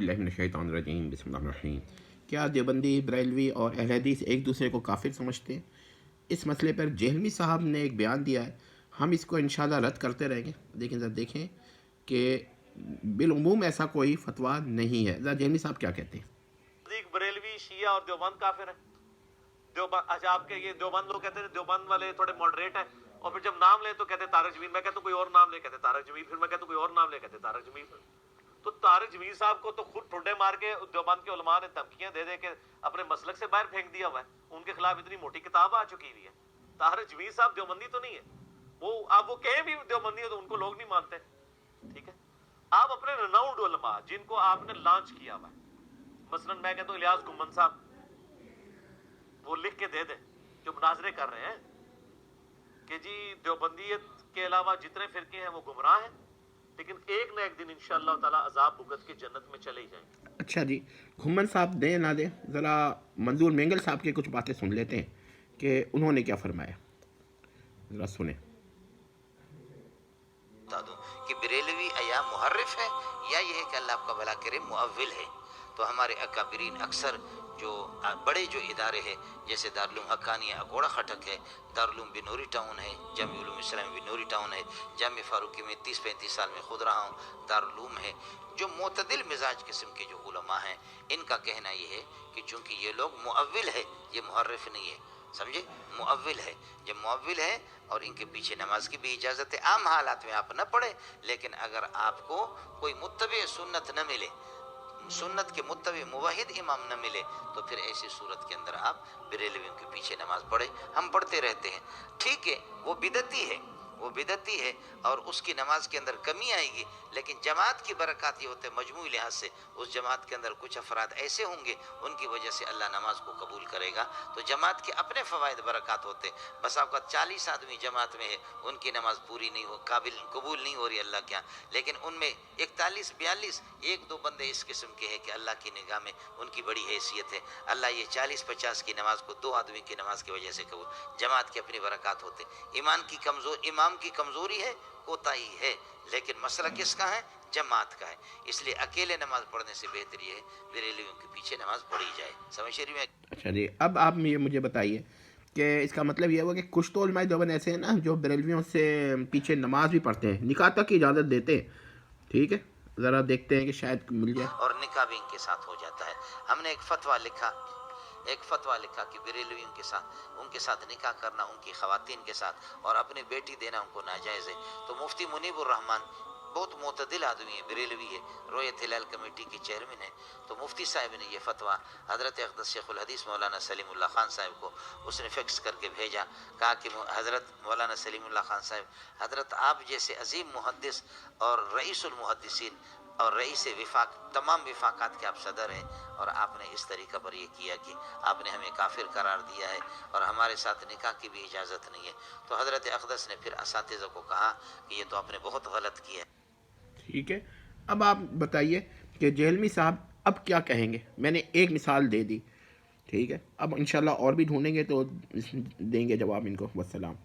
बिस्मिल्लाहिर्रहमानिर्रहीम बिस्मिल्लाहिर्रहमानिर्रहीम। क्या देवबंदी, बरेलवी और अहले हदीस एक दूसरे को काफिर समझते हैं? इस मसले पर जेहलमी साहब ने एक बयान दिया है। हम इसको इंशाल्लाह रद्द करते रहेंगे, लेकिन ज़रा देखें कि बिलउमूम ऐसा कोई फतवा नहीं है। ज़रा जेहलमी साहब क्या कहते हैं? बरेलवी, शिया और देवबंद काफिर है। देवबंद, अच्छा आपके ये देवबंद लोग कहते हैं देवबंद वाले थोड़े मॉडरेट हैं, और फिर जब नाम ले तो कहते तारिक जमील, मैं कहता हूँ कोई और नाम ले कहते तारिक जमील, फिर मैं कहता हूँ कोई और नाम ले कहते तारिक जमील। तो तारिक जमील साहब को तो खुद ठुड्डे मार के देवबंद के उलमा ने धमकियां दे दे के अपने मसलक से बाहर फेंक दिया हुआ है। उनके खिलाफ इतनी मोटी किताब आ चुकी हुई है। तारिक जमील साहब देवबंदी तो नहीं है, वो आप वो कहें भी देवबंदी है तो उनको लोग नहीं मानते। ठीक है, आप अपने रिनाउंड उलमा जिनको आपने लॉन्च किया हुआ है, मसलन मैं कहता हूँ इलियास गुम्मन साहब, वो लिख के दे दे जो मुनाजरे कर रहे हैं कि जी देवबंदियत के अलावा जितने फिरके हैं वो गुमराह हैं, लेकिन एक ना एक दिन इंशाअल्लाह ताला अजाब भुगत के जन्नत में चले ही जाएंगे। अच्छा जी, घुम्मन साहब दें ना दें, ज़रा मंजूर मेंगल साहब की कुछ बातें सुन लेते हैं कि उन्होंने क्या फरमाया। ज़रा सुने। बता दूं कि बरेलवी या मुहर्रिफ है या ये है कि अल्लाह आपका भला करे मुअव्विल है। तो हमारे अकाबरीन अक्सर जो बड़े जो इदारे हैं, जैसे दारुल हक्कानिया अकोड़ा खटक है, दारुल बिनूरी टाउन है, जामिया उलूम इस्लाम बिनूरी टाउन है, जामिया फारूकी में 30-35 साल में खुद रहा हूँ, दारुल है, जो मोतदिल मिजाज किस्म के जो उलमा हैं, इनका कहना ये है कि चूँकि ये लोग मुअव्विल है, ये मुहर्रिफ नहीं है, समझे, मुअव्विल है। जब मुअव्विल है और इनके पीछे नमाज की भी इजाज़त है, आम हालात में आप न पढ़े, लेकिन अगर आपको कोई मुत्तबे सुन्नत न मिले, सुन्नत के मुत्तबे मुवाहिद इमाम न मिले, तो फिर ऐसी सूरत के अंदर आप बरेलवियों के पीछे नमाज पढ़े। हम पढ़ते रहते हैं, ठीक है, वो बिदती है, वो बिदती है और उसकी नमाज के अंदर कमी आएगी, लेकिन जमात की बरकत ये होते हैं मजमूई लिहाज से, उस जमात के अंदर कुछ अफराद ऐसे होंगे उनकी वजह से अल्लाह नमाज को कबूल करेगा। तो जमात के अपने फ़वाइद बरकत होते हैं। बस आपका 40 आदमी जमात में है, उनकी नमाज पूरी नहीं हो, काबिल कबूल नहीं हो रही अल्लाह के यहाँ, लेकिन उनमें 41-42 एक दो बंदे इस किस्म के हैं कि अल्लाह की निगाह में उनकी बड़ी हैसियत है। अल्लाह ये 40-50 की नमाज को 2 आदमी की नमाज की वजह से कबूल, जमात के अपनी बरकत होते। इमाम की कमज़ोरी है, कोताही है, लेकिन मसला किसका है? जमात का है। इसलिए अकेले नमाज पढ़ने से बेहतर ये है बरेलवियों के पीछे नमाज पढ़ी जाए। समझ शरीफ में। अच्छा जी, अब आप ये मुझे बताइए कि इसका मतलब ये हुआ कि कुछ तो उलमाए देवबंद ऐसे हैं ना जो बरेलवियों से पीछे नमाज भी पढ़ते हैं, निकाह तक की इजाज़त देते हैं। ठीक है, ज़रा देखते हैं कि शायद मिल जाए। और निकाह भी इनके साथ हो जाता है। हमने एक फतवा लिखा कि बरेलवियों के साथ, उनके साथ निकाह करना, उनकी ख़वातीन के साथ और अपनी बेटी देना उनको नाजायज़ है। तो मुफ्ती मुनीबुर रहमान बहुत मोतदिल आदमी है, बरेलवी है, रोयत हिलाल कमेटी के चेयरमैन है। तो मुफ्ती साहब ने ये फतवा हज़रत अक़दस शेखुल हदीस मौलाना सलीमुल्लाह खान साहब को उसने फिक्स करके भेजा। कहा कि हज़रत मौलाना सलीमुल्लाह खान साहब, हज़रत आप जैसे अजीम मुहद्दिस और रईसुल मुहद्दिसीन और रईस विफाक, तमाम विफाकात के आप सदर हैं, और आपने इस तरीक़ा पर यह किया कि आपने हमें काफिर करार दिया है और हमारे साथ निकाह की भी इजाज़त नहीं है। तो हज़रत अक़दस ने फिर असातिज़ा को कहा कि ये तो आपने बहुत गलत किया है। ठीक है, अब आप बताइए कि जेहलमी साहब अब क्या कहेंगे। मैंने एक मिसाल दे दी, ठीक है, अब इंशाल्लाह और भी ढूंढेंगे तो देंगे जवाब इनको। वस्सलाम।